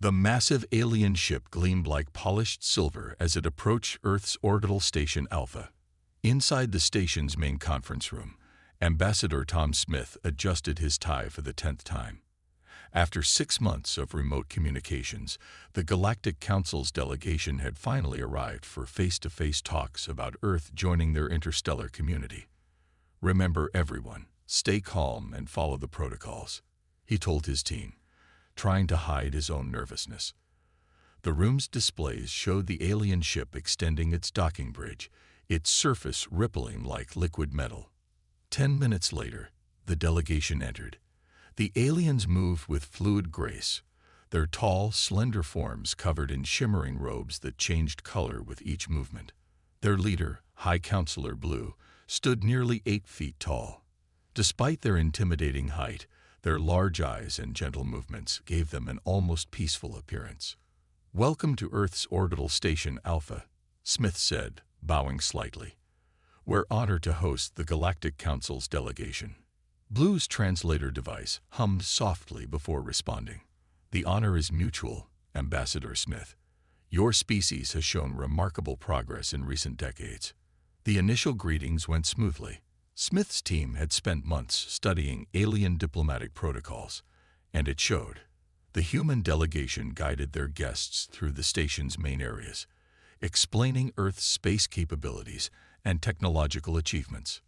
The massive alien ship gleamed like polished silver as it approached Earth's orbital station Alpha. Inside the station's main conference room, Ambassador Tom Smith adjusted his tie for the 10th time. After 6 months of remote communications, the Galactic Council's delegation had finally arrived for face-to-face talks about Earth joining their interstellar community. "Remember, everyone, stay calm and follow the protocols," he told his team, trying to hide his own nervousness. The room's displays showed the alien ship extending its docking bridge, its surface rippling like liquid metal. 10 minutes later, the delegation entered. The aliens moved with fluid grace, their tall, slender forms covered in shimmering robes that changed color with each movement. Their leader, High Counselor Blue, stood nearly 8 feet tall. Despite their intimidating height, their large eyes and gentle movements gave them an almost peaceful appearance. "Welcome to Earth's orbital station Alpha," Smith said, bowing slightly. "We're honored to host the Galactic Council's delegation." Blue's translator device hummed softly before responding. "The honor is mutual, Ambassador Smith. Your species has shown remarkable progress in recent decades." The initial greetings went smoothly. Smith's team had spent months studying alien diplomatic protocols, and it showed. The human delegation guided their guests through the station's main areas, explaining Earth's space capabilities and technological achievements.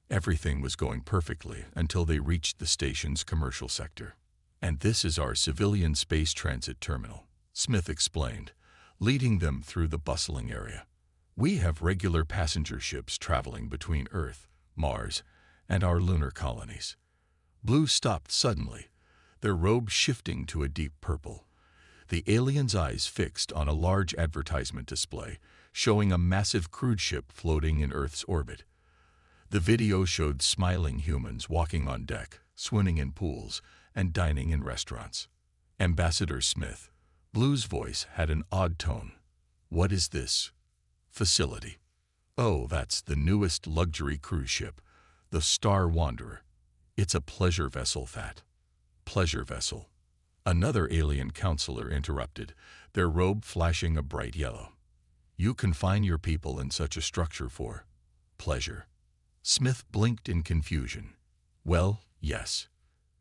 Everything was going perfectly until they reached the station's commercial sector. "And this is our civilian space transit terminal," Smith explained, leading them through the bustling area. "We have regular passenger ships traveling between Earth, Mars, and our lunar colonies." Blue stopped suddenly, their robes shifting to a deep purple. The alien's eyes fixed on a large advertisement display, showing a massive cruise ship floating in Earth's orbit. The video showed smiling humans walking on deck, swimming in pools, and dining in restaurants. "Ambassador Smith," Blue's voice had an odd tone. "What is this facility?" "Oh, that's the newest luxury cruise ship, the Star Wanderer. It's a pleasure vessel, Fat." "Pleasure vessel?" Another alien counselor interrupted, their robe flashing a bright yellow. "You confine your people in such a structure for pleasure?" Smith blinked in confusion. "Well, yes.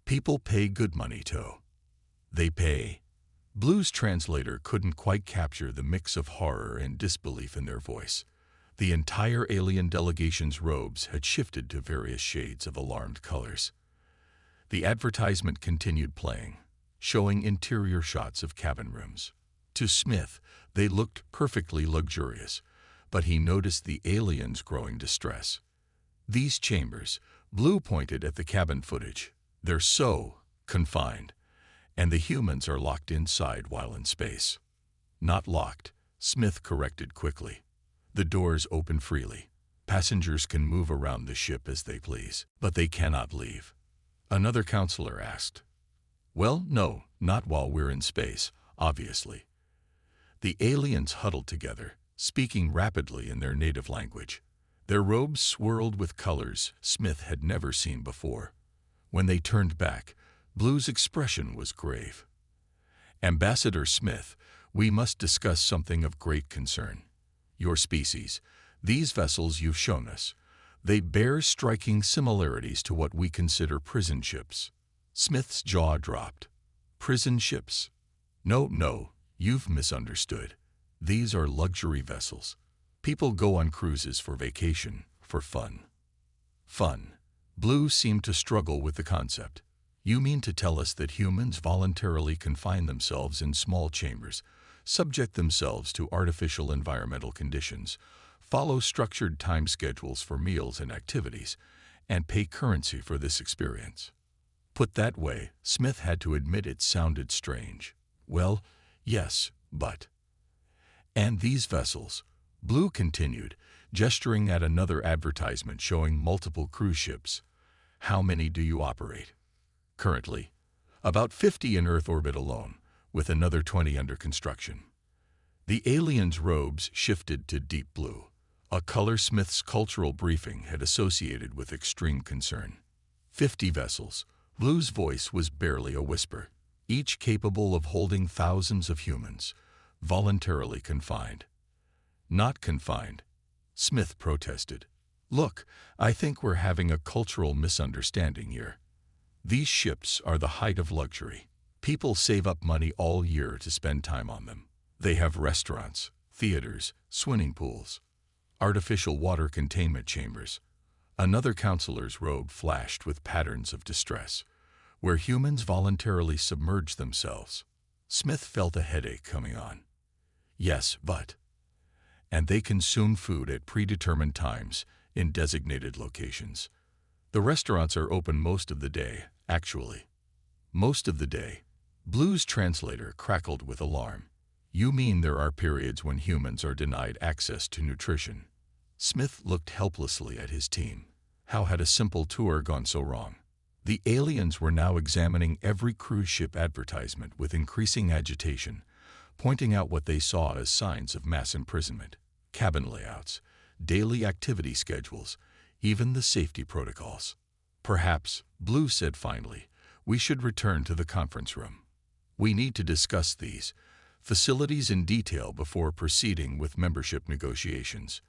People pay good money to. They pay." Blue's translator couldn't quite capture the mix of horror and disbelief in their voice. The entire alien delegation's robes had shifted to various shades of alarmed colors. The advertisement continued playing, showing interior shots of cabin rooms. To Smith, they looked perfectly luxurious, but he noticed the aliens' growing distress. "These chambers," Blue pointed at the cabin footage, "they're so confined, and the humans are locked inside while in space." "Not locked," Smith corrected quickly. "The doors open freely. Passengers can move around the ship as they please, but they cannot leave." Another counselor asked. "Well, no, not while we're in space, obviously." The aliens huddled together, speaking rapidly in their native language. Their robes swirled with colors Smith had never seen before. When they turned back, Blue's expression was grave. "Ambassador Smith, we must discuss something of great concern. Your species, these vessels you've shown us, they bear striking similarities to what we consider prison ships." Smith's jaw dropped. "Prison ships? No, you've misunderstood. These are luxury vessels. People go on cruises for vacation, for fun." "Fun?" Blue seemed to struggle with the concept. "You mean to tell us that humans voluntarily confine themselves in small chambers, subject themselves to artificial environmental conditions, follow structured time schedules for meals and activities, and pay currency for this experience?" Put that way, Smith had to admit it sounded strange. "Well, yes, but..." "And these vessels," Blue continued, gesturing at another advertisement showing multiple cruise ships. "How many do you operate?" "Currently, about 50 in Earth orbit alone, with another 20 under construction." The aliens' robes shifted to deep blue, a color Smith's cultural briefing had associated with extreme concern. 50 vessels. Blue's voice was barely a whisper. each capable of holding thousands of humans, voluntarily confined. Not confined, Smith protested. Look, I think we're having a cultural misunderstanding here. These ships are the height of luxury. People save up money all year to spend time on them. They have restaurants, theaters, swimming pools, artificial water containment chambers. Another counselor's robe flashed with patterns of distress, where humans voluntarily submerge themselves. Smith felt a headache coming on. Yes, but... And they consume food at predetermined times in designated locations. The restaurants are open most of the day, actually. Most of the day. Blue's translator crackled with alarm. You mean there are periods when humans are denied access to nutrition? Smith looked helplessly at his team. How had a simple tour gone so wrong? The aliens were now examining every cruise ship advertisement with increasing agitation, pointing out what they saw as signs of mass imprisonment, cabin layouts, daily activity schedules, even the safety protocols. Perhaps, Blue said finally, we should return to the conference room. We need to discuss these facilities in detail before proceeding with membership negotiations.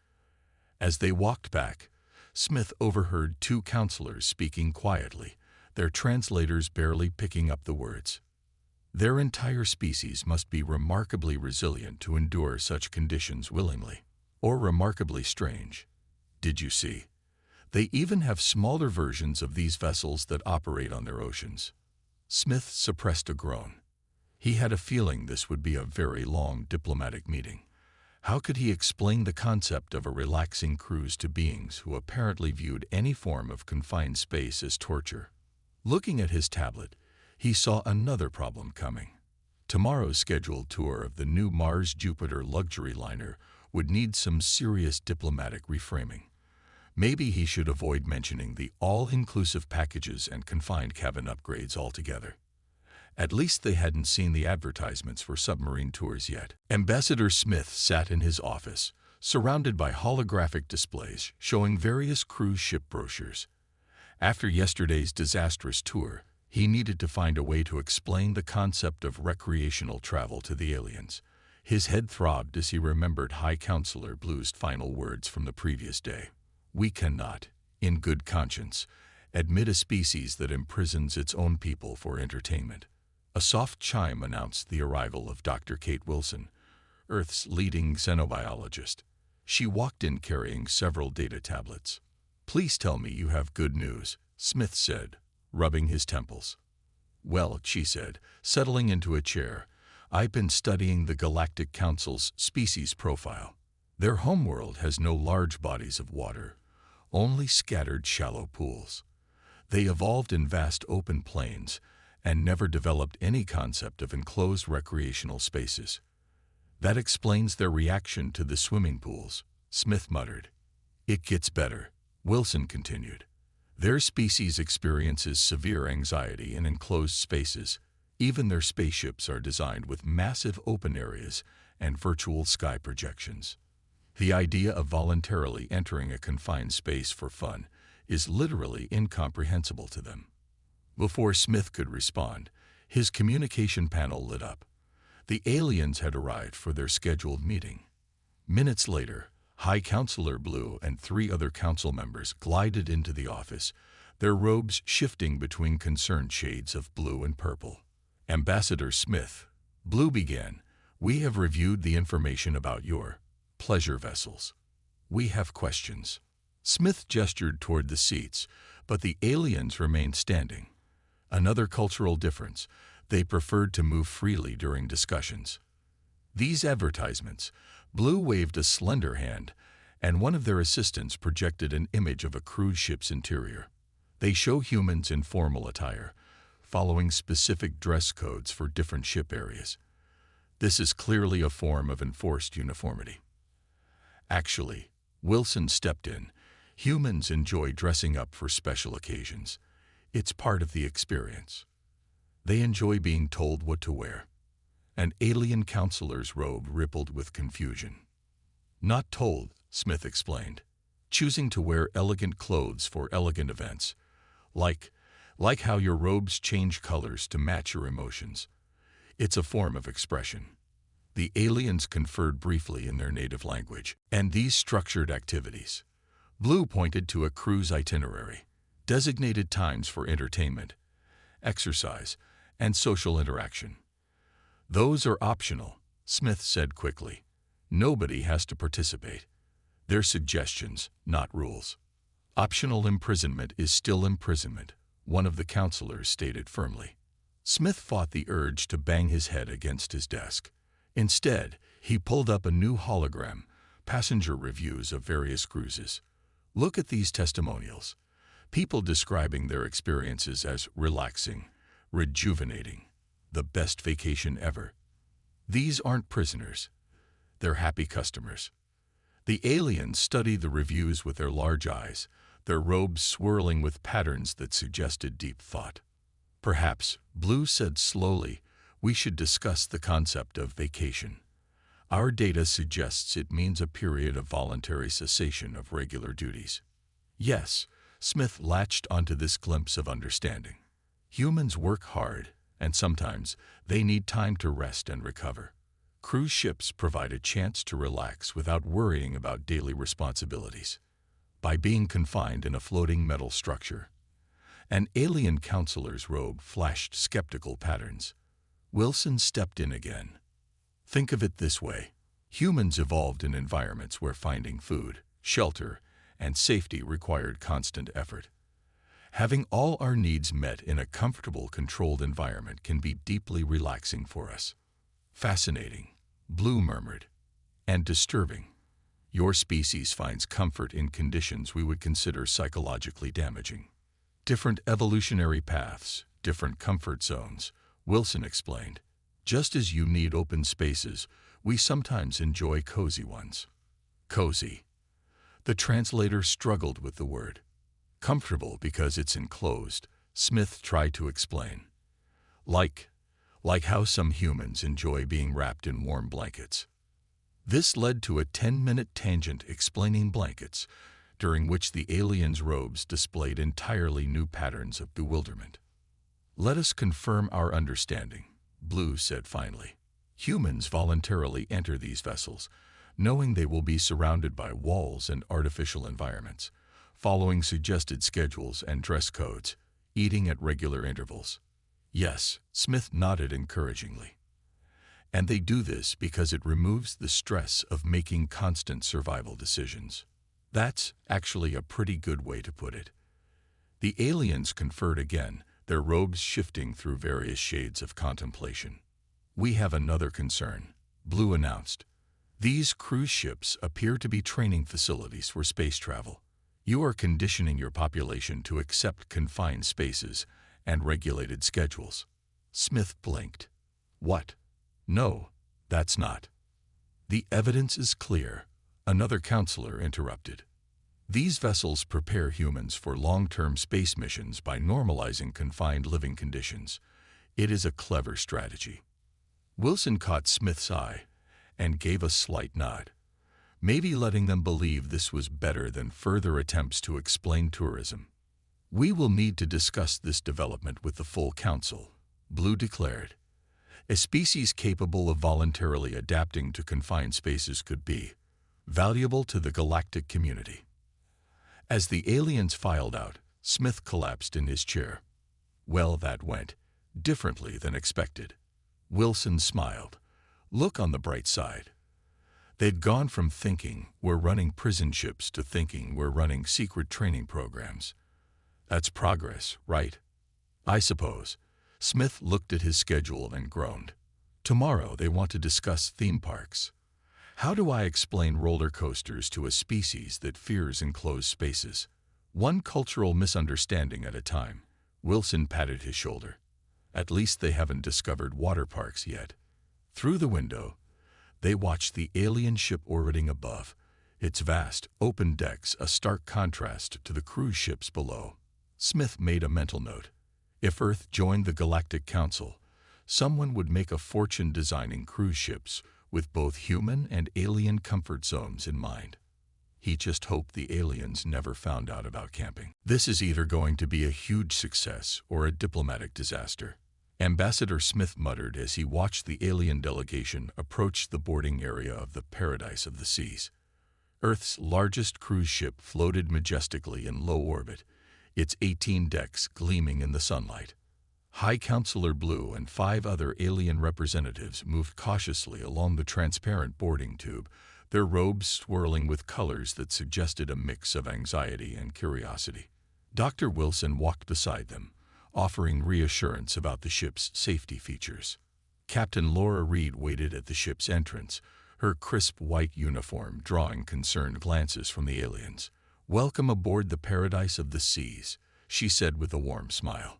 As they walked back, Smith overheard two counselors speaking quietly, their translators barely picking up the words. Their entire species must be remarkably resilient to endure such conditions willingly, or remarkably strange. Did you see? They even have smaller versions of these vessels that operate on their oceans. Smith suppressed a groan. He had a feeling this would be a very long diplomatic meeting. How could he explain the concept of a relaxing cruise to beings who apparently viewed any form of confined space as torture? Looking at his tablet, he saw another problem coming. Tomorrow's scheduled tour of the new Mars-Jupiter luxury liner would need some serious diplomatic reframing. Maybe he should avoid mentioning the all-inclusive packages and confined cabin upgrades altogether. At least they hadn't seen the advertisements for submarine tours yet. Ambassador Smith sat in his office, surrounded by holographic displays showing various cruise ship brochures. After yesterday's disastrous tour, he needed to find a way to explain the concept of recreational travel to the aliens. His head throbbed as he remembered High Counselor Blue's final words from the previous day. We cannot, in good conscience, admit a species that imprisons its own people for entertainment. A soft chime announced the arrival of Dr. Kate Wilson, Earth's leading xenobiologist. She walked in carrying several data tablets. Please tell me you have good news, Smith said, rubbing his temples. Well, she said, settling into a chair, I've been studying the Galactic Council's species profile. Their homeworld has no large bodies of water, only scattered shallow pools. They evolved in vast open plains and never developed any concept of enclosed recreational spaces. That explains their reaction to the swimming pools, Smith muttered. It gets better, Wilson continued. Their species experiences severe anxiety in enclosed spaces. Even their spaceships are designed with massive open areas and virtual sky projections. The idea of voluntarily entering a confined space for fun is literally incomprehensible to them. Before Smith could respond, his communication panel lit up. The aliens had arrived for their scheduled meeting. Minutes later, High Counselor Blue and 3 other council members glided into the office, their robes shifting between concerned shades of blue and purple. Ambassador Smith, Blue began, we have reviewed the information about your pleasure vessels. We have questions. Smith gestured toward the seats, but the aliens remained standing. Another cultural difference, they preferred to move freely during discussions. These advertisements, Blue waved a slender hand, and one of their assistants projected an image of a cruise ship's interior. They show humans in formal attire, following specific dress codes for different ship areas. This is clearly a form of enforced uniformity. Actually, Wilson stepped in. Humans enjoy dressing up for special occasions. It's part of the experience. They enjoy being told what to wear. An alien counselor's robe rippled with confusion. Not told, Smith explained. Choosing to wear elegant clothes for elegant events. Like Like how your robes change colors to match your emotions. It's a form of expression. The aliens conferred briefly in their native language, and these structured activities. Blue pointed to a cruise itinerary, designated times for entertainment, exercise, and social interaction. Those are optional, Smith said quickly. Nobody has to participate. They're suggestions, not rules. Optional imprisonment is still imprisonment, one of the counselors stated firmly. Smith fought the urge to bang his head against his desk. Instead, he pulled up a new hologram, passenger reviews of various cruises. Look at these testimonials. People describing their experiences as relaxing, rejuvenating, the best vacation ever. These aren't prisoners. They're happy customers. The aliens studied the reviews with their large eyes, their robes swirling with patterns that suggested deep thought. Perhaps, Blue said slowly, we should discuss the concept of vacation. Our data suggests it means a period of voluntary cessation of regular duties. Yes, Smith latched onto this glimpse of understanding. Humans work hard, and sometimes they need time to rest and recover. Cruise ships provide a chance to relax without worrying about daily responsibilities. By being confined in a floating metal structure. An alien counselor's robe flashed skeptical patterns. Wilson stepped in again. Think of it this way. Humans evolved in environments where finding food, shelter, and safety required constant effort. Having all our needs met in a comfortable, controlled environment can be deeply relaxing for us. Fascinating, Blue murmured, and disturbing. Your species finds comfort in conditions we would consider psychologically damaging. Different evolutionary paths, different comfort zones, Wilson explained. Just as you need open spaces, we sometimes enjoy cozy ones. Cozy. The translator struggled with the word. Comfortable because it's enclosed, Smith tried to explain. Like how some humans enjoy being wrapped in warm blankets. This led to a 10-minute tangent explaining blankets, during which the aliens' robes displayed entirely new patterns of bewilderment. Let us confirm our understanding, Blue said finally. Humans voluntarily enter these vessels, knowing they will be surrounded by walls and artificial environments, following suggested schedules and dress codes, eating at regular intervals. Yes, Smith nodded encouragingly. And they do this because it removes the stress of making constant survival decisions. That's actually a pretty good way to put it. The aliens conferred again, their robes shifting through various shades of contemplation. We have another concern, Blue announced. These cruise ships appear to be training facilities for space travel. You are conditioning your population to accept confined spaces and regulated schedules. Smith blinked. What? No, that's not. The evidence is clear, another counselor interrupted. These vessels prepare humans for long-term space missions by normalizing confined living conditions. It is a clever strategy. Wilson caught Smith's eye and gave a slight nod. Maybe letting them believe this was better than further attempts to explain tourism. We will need to discuss this development with the full council, Blue declared. A species capable of voluntarily adapting to confined spaces could be valuable to the galactic community. As the aliens filed out, Smith collapsed in his chair. Well, that went differently than expected. Wilson smiled. Look on the bright side. They'd gone from thinking we're running prison ships to thinking we're running secret training programs. That's progress, right? I suppose. Smith looked at his schedule and groaned. Tomorrow they want to discuss theme parks. How do I explain roller coasters to a species that fears enclosed spaces? One cultural misunderstanding at a time. Wilson patted his shoulder. At least they haven't discovered water parks yet. Through the window, they watched the alien ship orbiting above, its vast, open decks a stark contrast to the cruise ships below. Smith made a mental note. If Earth joined the Galactic Council, someone would make a fortune designing cruise ships with both human and alien comfort zones in mind. He just hoped the aliens never found out about camping. This is either going to be a huge success or a diplomatic disaster, Ambassador Smith muttered as he watched the alien delegation approach the boarding area of the Paradise of the Seas. Earth's largest cruise ship floated majestically in low orbit, its 18 decks gleaming in the sunlight. High Counselor Blue and 5 other alien representatives moved cautiously along the transparent boarding tube, their robes swirling with colors that suggested a mix of anxiety and curiosity. Dr. Wilson walked beside them, offering reassurance about the ship's safety features. Captain Laura Reed waited at the ship's entrance, her crisp white uniform drawing concerned glances from the aliens. "Welcome aboard the Paradise of the Seas," she said with a warm smile.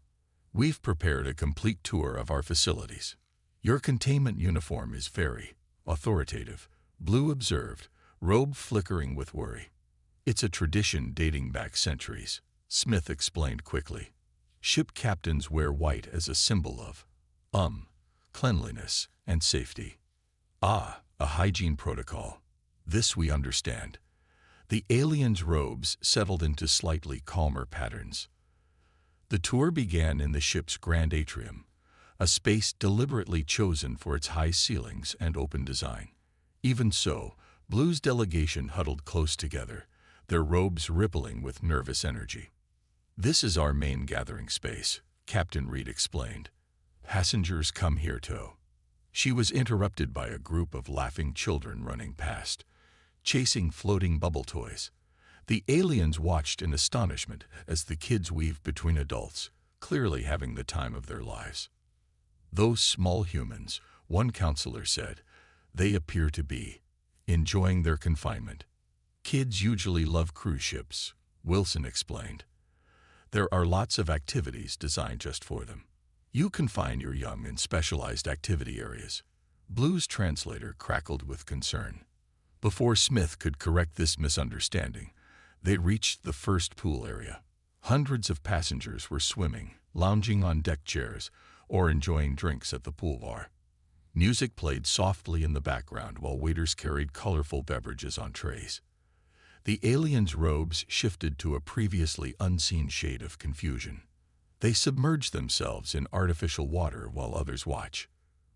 "We've prepared a complete tour of our facilities. Your containment uniform is very authoritative," Blue observed, robe flickering with worry. "It's a tradition dating back centuries," Smith explained quickly. "Ship captains wear white as a symbol of cleanliness and safety." "Ah, a hygiene protocol. This we understand." The aliens' robes settled into slightly calmer patterns. The tour began in the ship's grand atrium, a space deliberately chosen for its high ceilings and open design. Even so, Blue's delegation huddled close together, their robes rippling with nervous energy. "This is our main gathering space," Captain Reed explained. "Passengers come here to..." She was interrupted by a group of laughing children running past, chasing floating bubble toys. The aliens watched in astonishment as the kids weaved between adults, clearly having the time of their lives. "Those small humans," one counselor said, "they appear to be enjoying their confinement." "Kids usually love cruise ships," Wilson explained. "There are lots of activities designed just for them. You can find your young in specialized activity areas." Blue's translator crackled with concern. Before Smith could correct this misunderstanding, they reached the first pool area. Hundreds of passengers were swimming, lounging on deck chairs, or enjoying drinks at the pool bar. Music played softly in the background while waiters carried colorful beverages on trays. The aliens' robes shifted to a previously unseen shade of confusion. They submerged themselves in artificial water while others watch.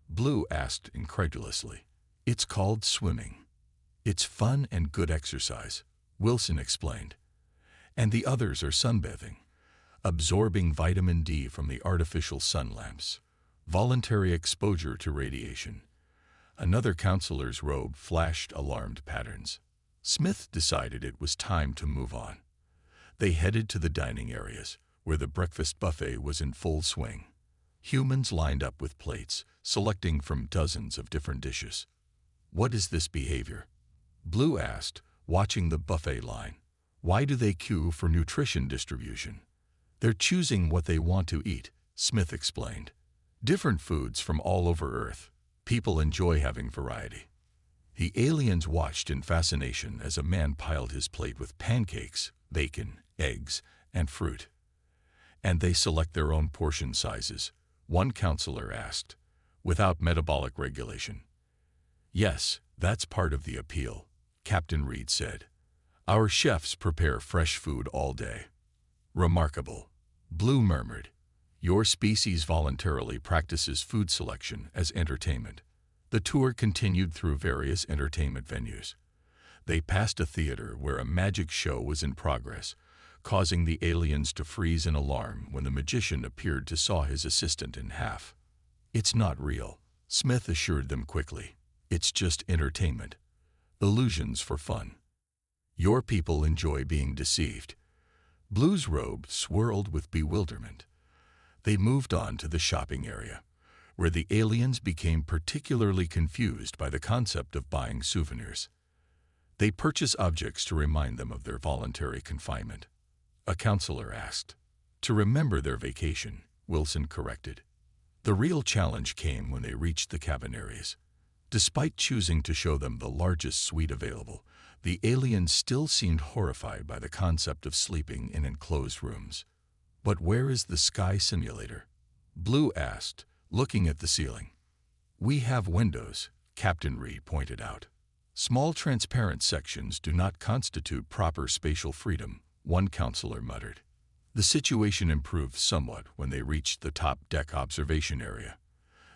Blue asked incredulously, "It's called swimming." "It's fun and good exercise," Wilson explained. "And the others are sunbathing, absorbing vitamin D from the artificial sun lamps. Voluntary exposure to radiation." Another counselor's robe flashed alarmed patterns. Smith decided it was time to move on. They headed to the dining areas, where the breakfast buffet was in full swing. Humans lined up with plates, selecting from dozens of different dishes. "What is this behavior?" Blue asked, watching the buffet line. "Why do they queue for nutrition distribution?" "They're choosing what they want to eat," Smith explained. "Different foods from all over Earth. People enjoy having variety." The aliens watched in fascination as a man piled his plate with pancakes, bacon, eggs, and fruit. "And they select their own portion sizes?" one counselor asked, "without metabolic regulation." "Yes, that's part of the appeal," Captain Reed said. "Our chefs prepare fresh food all day." "Remarkable," Blue murmured. "Your species voluntarily practices food selection as entertainment." The tour continued through various entertainment venues. They passed a theater where a magic show was in progress, causing the aliens to freeze in alarm when the magician appeared to saw his assistant in half. "It's not real," Smith assured them quickly. "It's just entertainment. Illusions for fun. Your people enjoy being deceived." Blue's robe swirled with bewilderment. They moved on to the shopping area, where the aliens became particularly confused by the concept of buying souvenirs. They purchase objects to remind them of their voluntary confinement. A counselor asked. "To remember their vacation," Wilson corrected. The real challenge came when they reached the cabin areas. Despite choosing to show them the largest suite available, the aliens still seemed horrified by the concept of sleeping in enclosed rooms. "But where is the sky simulator?" Blue asked, looking at the ceiling. "We have windows," Captain Reed pointed out. Small transparent sections do not constitute proper spatial freedom, one counselor muttered. The situation improved somewhat when they reached the top deck observation area.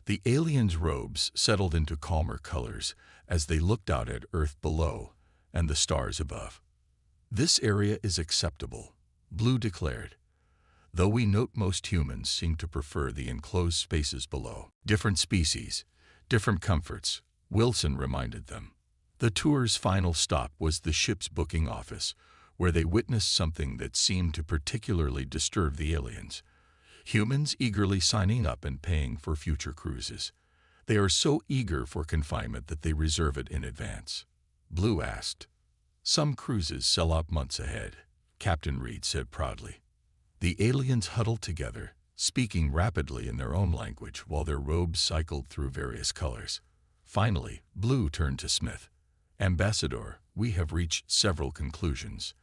The aliens' robes settled into calmer colors as they looked out at Earth below and the stars above. "This area is acceptable," Blue declared, "though we note most humans seem to prefer the enclosed spaces below." "Different species, different comforts," Wilson reminded them. The tour's final stop was the ship's booking office, where they witnessed something that seemed to particularly disturb the aliens. Humans eagerly signing up and paying for future cruises. They are so eager for confinement that they reserve it in advance. Blue asked. "Some cruises sell out months ahead," Captain Reed said proudly. The aliens huddled together, speaking rapidly in their own language while their robes cycled through various colors. Finally, Blue turned to Smith. "Ambassador, we have reached several conclusions.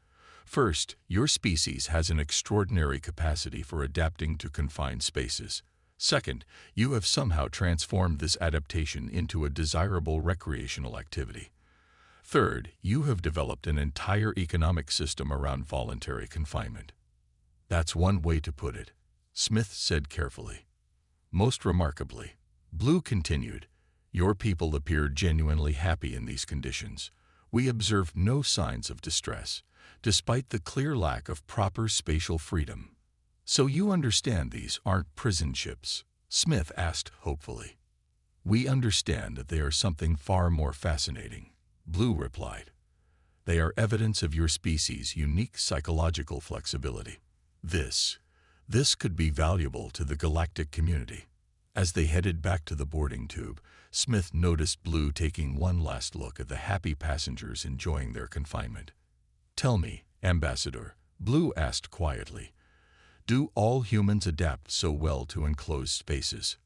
First, your species has an extraordinary capacity for adapting to confined spaces. Second, you have somehow transformed this adaptation into a desirable recreational activity. Third, you have developed an entire economic system around voluntary confinement." "That's one way to put it," Smith said carefully. "Most remarkably," Blue continued, "your people appear genuinely happy in these conditions. We observe no signs of distress, despite the clear lack of proper spatial freedom." "So you understand these aren't prison ships?" Smith asked hopefully. "We understand that they are something far more fascinating," Blue replied. "They are evidence of your species' unique psychological flexibility. This could be valuable to the galactic community." As they headed back to the boarding tube, Smith noticed Blue taking one last look at the happy passengers enjoying their confinement. "Tell me, Ambassador," Blue asked quietly, "do all humans adapt so well to enclosed spaces?"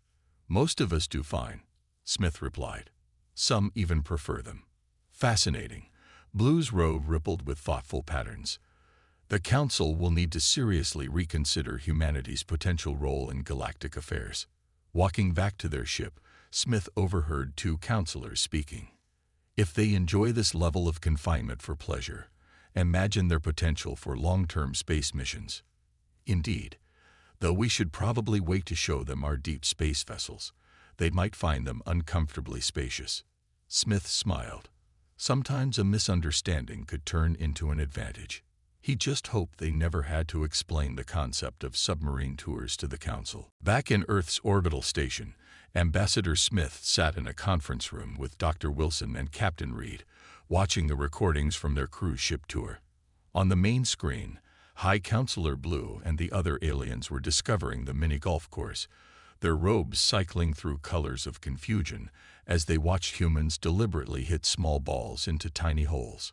"Most of us do fine," Smith replied. "Some even prefer them." "Fascinating." Blue's robe rippled with thoughtful patterns. "The Council will need to seriously reconsider humanity's potential role in galactic affairs." Walking back to their ship, Smith overheard two counselors speaking. "If they enjoy this level of confinement for pleasure, imagine their potential for long-term space missions." "Indeed, though we should probably wait to show them our deep space vessels. They might find them uncomfortably spacious." Smith smiled. Sometimes a misunderstanding could turn into an advantage. He just hoped they never had to explain the concept of submarine tours to the Council. Back in Earth's orbital station, Ambassador Smith sat in a conference room with Dr. Wilson and Captain Reed, watching the recordings from their cruise ship tour. On the main screen, High Counselor Blue and the other aliens were discovering the mini golf course, their robes cycling through colors of confusion as they watched humans deliberately hit small balls into tiny holes.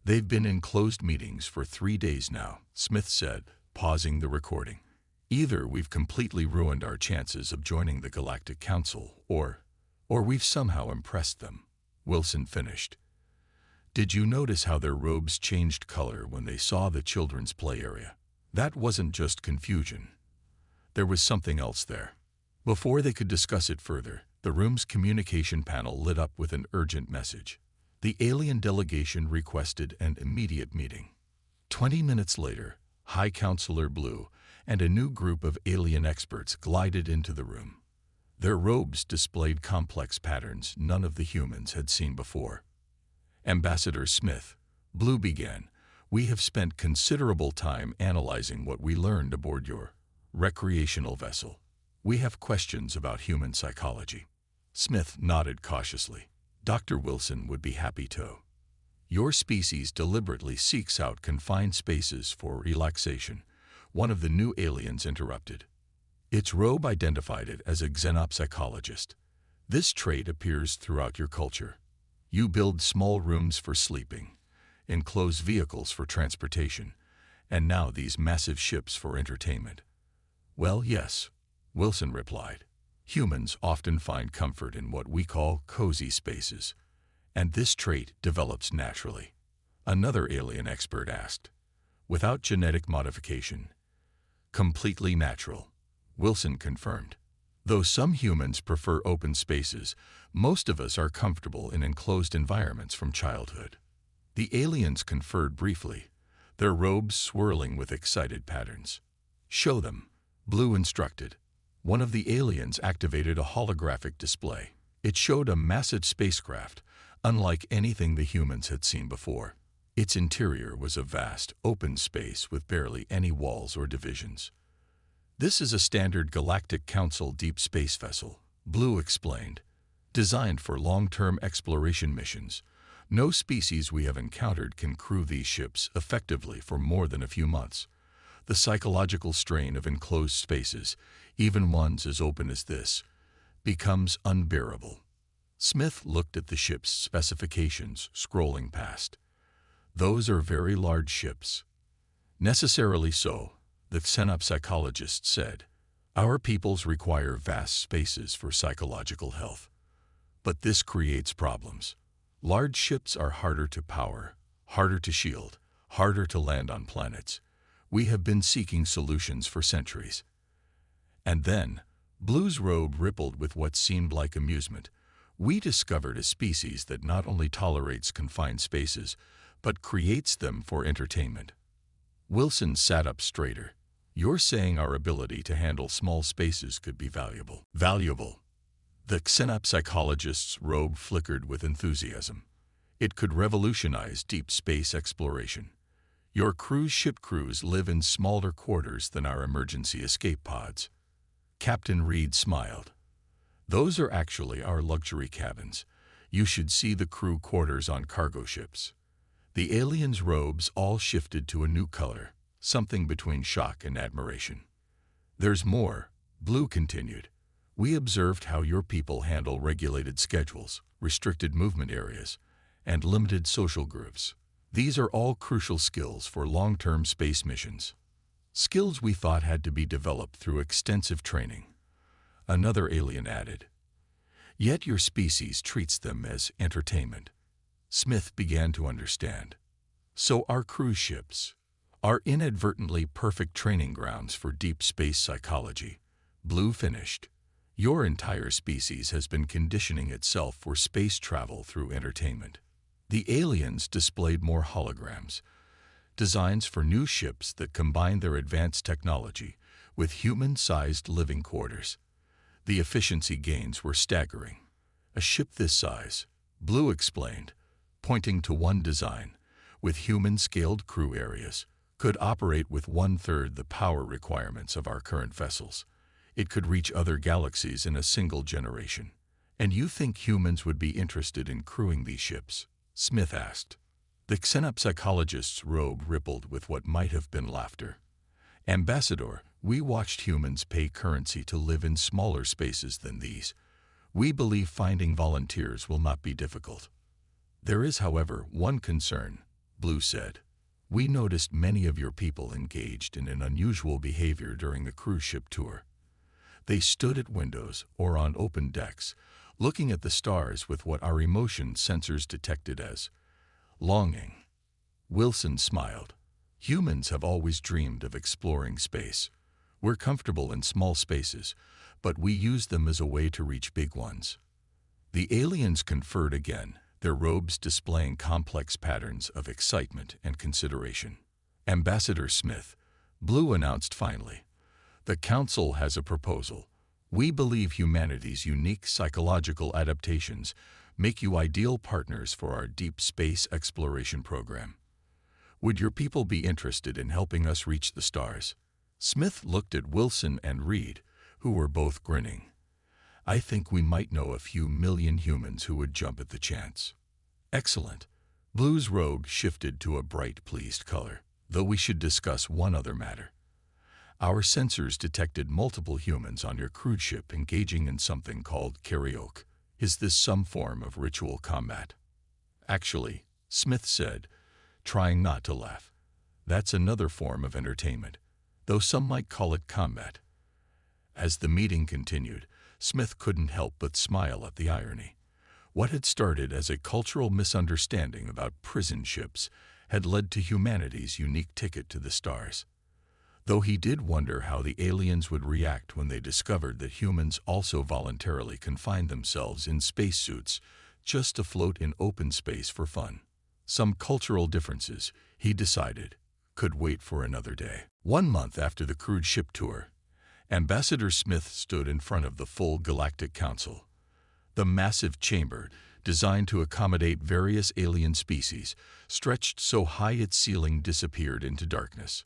"They've been in closed meetings for 3 days now," Smith said, pausing the recording. "Either we've completely ruined our chances of joining the Galactic Council, or we've somehow impressed them," Wilson finished. "Did you notice how their robes changed color when they saw the children's play area? That wasn't just confusion. There was something else there." Before they could discuss it further, the room's communication panel lit up with an urgent message. The alien delegation requested an immediate meeting. 20 minutes later, High Counselor Blue and a new group of alien experts glided into the room. Their robes displayed complex patterns none of the humans had seen before. "Ambassador Smith," Blue began, "we have spent considerable time analyzing what we learned aboard your recreational vessel. We have questions about human psychology." Smith nodded cautiously. "Dr. Wilson would be happy to. Your species deliberately seeks out confined spaces for relaxation," one of the new aliens interrupted. Its robe identified it as a xenopsychologist. "This trait appears throughout your culture. You build small rooms for sleeping, enclosed vehicles for transportation, and now these massive ships for entertainment." "Well, yes," Wilson replied. "Humans often find comfort in what we call cozy spaces, and this trait develops naturally." Another alien expert asked. "Without genetic modification?" "Completely natural," Wilson confirmed. Though some humans prefer open spaces, most of us are comfortable in enclosed environments from childhood. The aliens conferred briefly, their robes swirling with excited patterns. "Show them," Blue instructed. One of the aliens activated a holographic display. It showed a massive spacecraft, unlike anything the humans had seen before. Its interior was a vast, open space with barely any walls or divisions. "This is a standard Galactic Council deep space vessel," Blue explained, "designed for long-term exploration missions. No species we have encountered can crew these ships effectively for more than a few months. The psychological strain of enclosed spaces, even ones as open as this, becomes unbearable." Smith looked at the ship's specifications, scrolling past. "Those are very large ships." "Necessarily so," the xenopsychologist said. "Our peoples require vast spaces for psychological health. But this creates problems. Large ships are harder to power, harder to shield, harder to land on planets. We have been seeking solutions for centuries." And then, Blue's robe rippled with what seemed like amusement. "We discovered a species that not only tolerates confined spaces, but creates them for entertainment." Wilson sat up straighter. "You're saying our ability to handle small spaces could be valuable?" "Valuable." The xenopsychologist's robe flickered with enthusiasm. "It could revolutionize deep space exploration. Your cruise ship crews live in smaller quarters than our emergency escape pods." Captain Reed smiled. "Those are actually our luxury cabins. You should see the crew quarters on cargo ships." The aliens' robes all shifted to a new color, something between shock and admiration. "There's more," Blue continued. "We observed how your people handle regulated schedules, restricted movement areas, and limited social groups. These are all crucial skills for long-term space missions. Skills we thought had to be developed through extensive training." Another alien added. "Yet your species treats them as entertainment." Smith began to understand. "So our cruise ships are inadvertently perfect training grounds for deep space psychology," Blue finished. "Your entire species has been conditioning itself for space travel through entertainment." The aliens displayed more holograms, designs for new ships that combine their advanced technology with human-sized living quarters. The efficiency gains were staggering. "A ship this size," Blue explained, pointing to one design, "with human-scaled crew areas, could operate with 1/3 the power requirements of our current vessels. It could reach other galaxies in a single generation." "And you think humans would be interested in crewing these ships?" Smith asked. The xenopsychologist's robe rippled with what might have been laughter. "Ambassador, we watched humans pay currency to live in smaller spaces than these. We believe finding volunteers will not be difficult." "There is, however, one concern," Blue said. "We noticed many of your people engaged in an unusual behavior during the cruise ship tour. They stood at windows or on open decks, looking at the stars with what our emotion sensors detected as longing." Wilson smiled. "Humans have always dreamed of exploring space. We're comfortable in small spaces, but we use them as a way to reach big ones." The aliens conferred again, their robes displaying complex patterns of excitement and consideration. "Ambassador Smith," Blue announced finally, "the Council has a proposal. We believe humanity's unique psychological adaptations make you ideal partners for our deep space exploration program. Would your people be interested in helping us reach the stars?" Smith looked at Wilson and Reed, who were both grinning. "I think we might know a few million humans who would jump at the chance." "Excellent." Blue's robe shifted to a bright, pleased color. "Though we should discuss one other matter. Our sensors detected multiple humans on your cruise ship engaging in something called karaoke. Is this some form of ritual combat?" "Actually," Smith said, trying not to laugh, "that's another form of entertainment, though some might call it combat." As the meeting continued, Smith couldn't help but smile at the irony. What had started as a cultural misunderstanding about prison ships had led to humanity's unique ticket to the stars. though he did wonder how the aliens would react when they discovered that humans also voluntarily confined themselves in spacesuits just to float in open space for fun. Some cultural differences, he decided, could wait for another day. 1 month after the crude ship tour, Ambassador Smith stood in front of the full Galactic Council. The massive chamber, designed to accommodate various alien species, stretched so high its ceiling disappeared into darkness.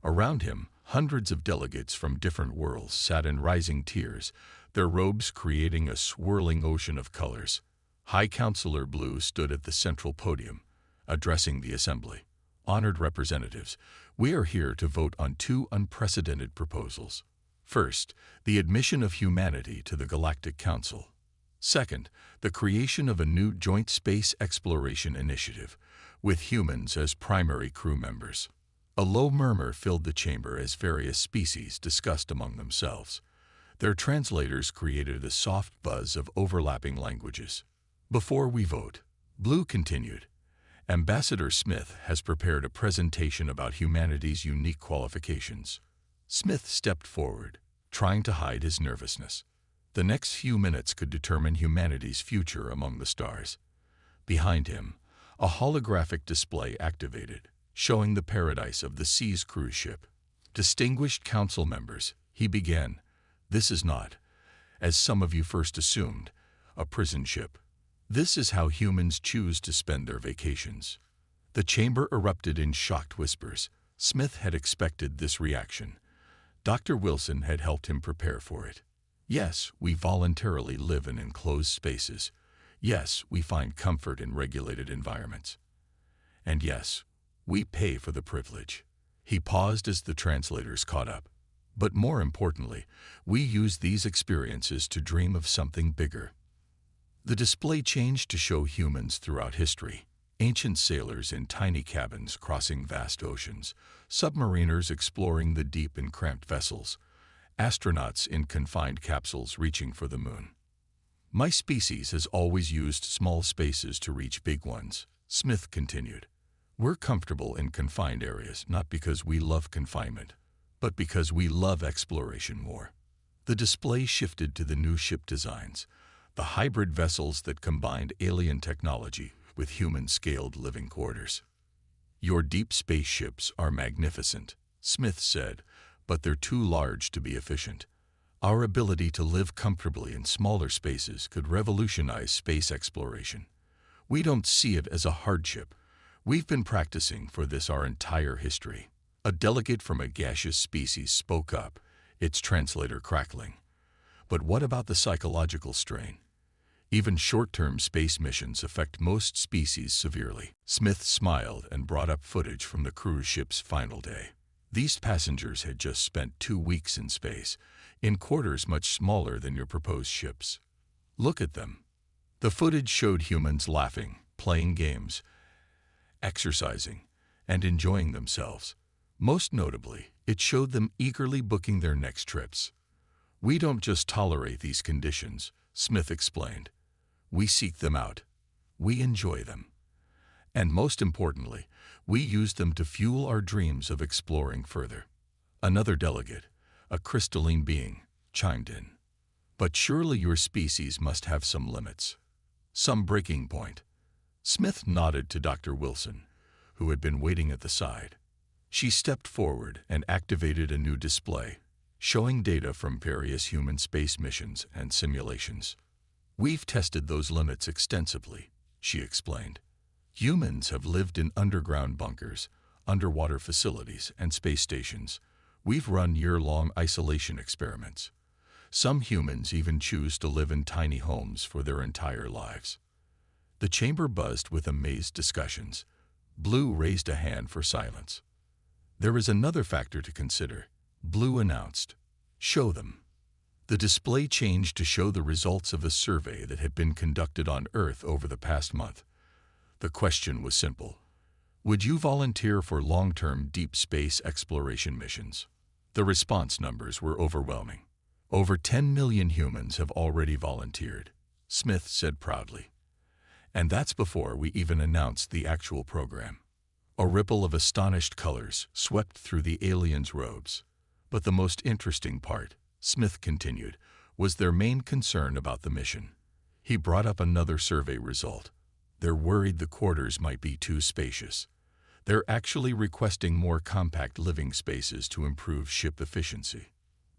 Around him, hundreds of delegates from different worlds sat in rising tiers, their robes creating a swirling ocean of colors. High Counselor Blue stood at the central podium, addressing the assembly. Honored representatives, we are here to vote on 2 unprecedented proposals. First, the admission of humanity to the Galactic Council. Second, the creation of a new joint space exploration initiative, with humans as primary crew members. A low murmur filled the chamber as various species discussed among themselves. Their translators created a soft buzz of overlapping languages. Before we vote, Blue continued, Ambassador Smith has prepared a presentation about humanity's unique qualifications. Smith stepped forward, trying to hide his nervousness. The next few minutes could determine humanity's future among the stars. Behind him, a holographic display activated, showing the paradise of the Seas cruise ship. Distinguished council members, he began, this is not, as some of you first assumed, a prison ship. This is how humans choose to spend their vacations. The chamber erupted in shocked whispers. Smith had expected this reaction. Dr. Wilson had helped him prepare for it. Yes, we voluntarily live in enclosed spaces. Yes, we find comfort in regulated environments. And yes, we pay for the privilege. He paused as the translators caught up. But more importantly, we use these experiences to dream of something bigger. The display changed to show humans throughout history. Ancient sailors in tiny cabins crossing vast oceans, submariners exploring the deep in cramped vessels, astronauts in confined capsules reaching for the moon. My species has always used small spaces to reach big ones, Smith continued. We're comfortable in confined areas not because we love confinement, but because we love exploration more. The display shifted to the new ship designs, the hybrid vessels that combined alien technology with human-scaled living quarters. Your deep space ships are magnificent, Smith said, but they're too large to be efficient. Our ability to live comfortably in smaller spaces could revolutionize space exploration. We don't see it as a hardship. We've been practicing for this our entire history. A delegate from a gaseous species spoke up, its translator crackling. But what about the psychological strain? Even short-term space missions affect most species severely. Smith smiled and brought up footage from the cruise ship's final day. These passengers had just spent 2 weeks in space, in quarters much smaller than your proposed ships. Look at them. The footage showed humans laughing, playing games, exercising, and enjoying themselves. Most notably, it showed them eagerly booking their next trips. We don't just tolerate these conditions, Smith explained. We seek them out. We enjoy them. And most importantly, we use them to fuel our dreams of exploring further. Another delegate, a crystalline being, chimed in. But surely your species must have some limits. Some breaking point. Smith nodded to Dr. Wilson, who had been waiting at the side. She stepped forward and activated a new display, showing data from various human space missions and simulations. We've tested those limits extensively, she explained. Humans have lived in underground bunkers, underwater facilities, and space stations. We've run year-long isolation experiments. Some humans even choose to live in tiny homes for their entire lives. The chamber buzzed with amazed discussions. Blue raised a hand for silence. There is another factor to consider, Blue announced. Show them. The display changed to show the results of a survey that had been conducted on Earth over the past month. The question was simple. Would you volunteer for long-term deep space exploration missions? The response numbers were overwhelming. Over 10 million humans have already volunteered, Smith said proudly. And that's before we even announced the actual program. A ripple of astonished colors swept through the aliens' robes. But the most interesting part, Smith continued, was their main concern about the mission. He brought up another survey result. They're worried the quarters might be too spacious. They're actually requesting more compact living spaces to improve ship efficiency.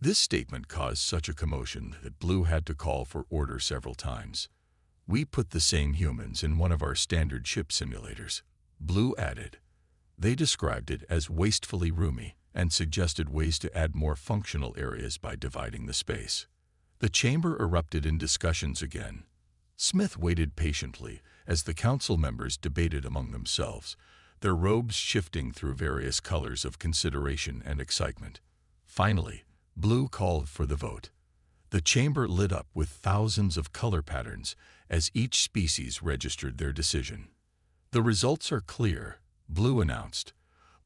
This statement caused such a commotion that Blue had to call for order several times. We put the same humans in one of our standard ship simulators, Blue added. They described it as wastefully roomy and suggested ways to add more functional areas by dividing the space. The chamber erupted in discussions again. Smith waited patiently as the council members debated among themselves, their robes shifting through various colors of consideration and excitement. Finally, Blue called for the vote. The chamber lit up with thousands of color patterns as each species registered their decision. The results are clear, Blue announced.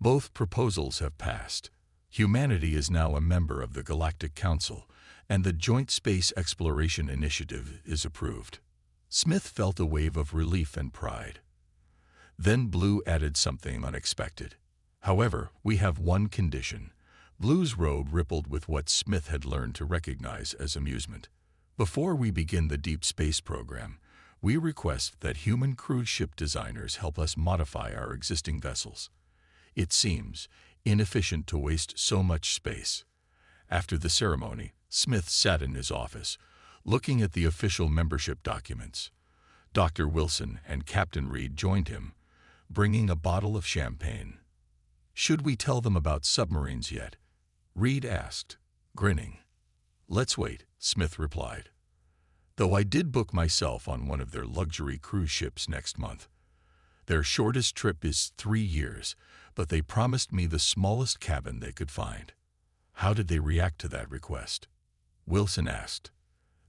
Both proposals have passed. Humanity is now a member of the Galactic Council, and the Joint Space Exploration Initiative is approved. Smith felt a wave of relief and pride. Then Blue added something unexpected. However, we have one condition. Blue's robe rippled with what Smith had learned to recognize as amusement. Before we begin the deep space program, we request that human cruise ship designers help us modify our existing vessels. It seems inefficient to waste so much space. After the ceremony, Smith sat in his office, looking at the official membership documents. Dr. Wilson and Captain Reed joined him, bringing a bottle of champagne. "Should we tell them about submarines yet?" Reed asked, grinning. "Let's wait," Smith replied. "Though I did book myself on one of their luxury cruise ships next month. Their shortest trip is 3 years, but they promised me the smallest cabin they could find." "How did they react to that request?" Wilson asked.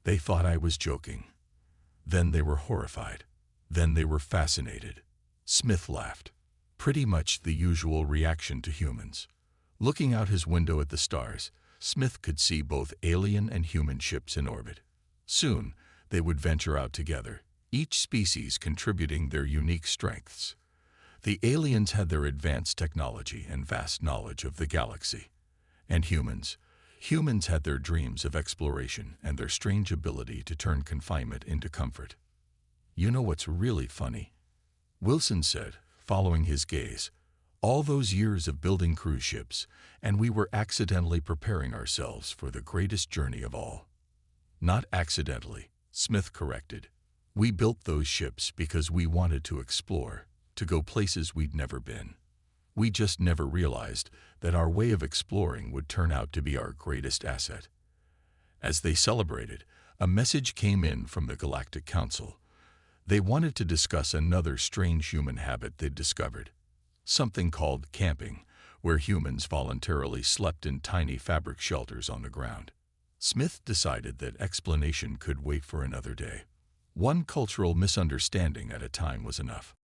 "They thought I was joking. Then they were horrified. Then they were fascinated." Smith laughed. Pretty much the usual reaction to humans. Looking out his window at the stars, Smith could see both alien and human ships in orbit. Soon, they would venture out together, each species contributing their unique strengths. The aliens had their advanced technology and vast knowledge of the galaxy. And humans had their dreams of exploration and their strange ability to turn confinement into comfort. "You know what's really funny?" Wilson said, following his gaze. "All those years of building cruise ships, and we were accidentally preparing ourselves for the greatest journey of all." "Not accidentally," Smith corrected. "We built those ships because we wanted to explore, to go places we'd never been. We just never realized that our way of exploring would turn out to be our greatest asset." As they celebrated, a message came in from the Galactic Council. They wanted to discuss another strange human habit they'd discovered. Something called camping, where humans voluntarily slept in tiny fabric shelters on the ground. Smith decided that explanation could wait for another day. One cultural misunderstanding at a time was enough.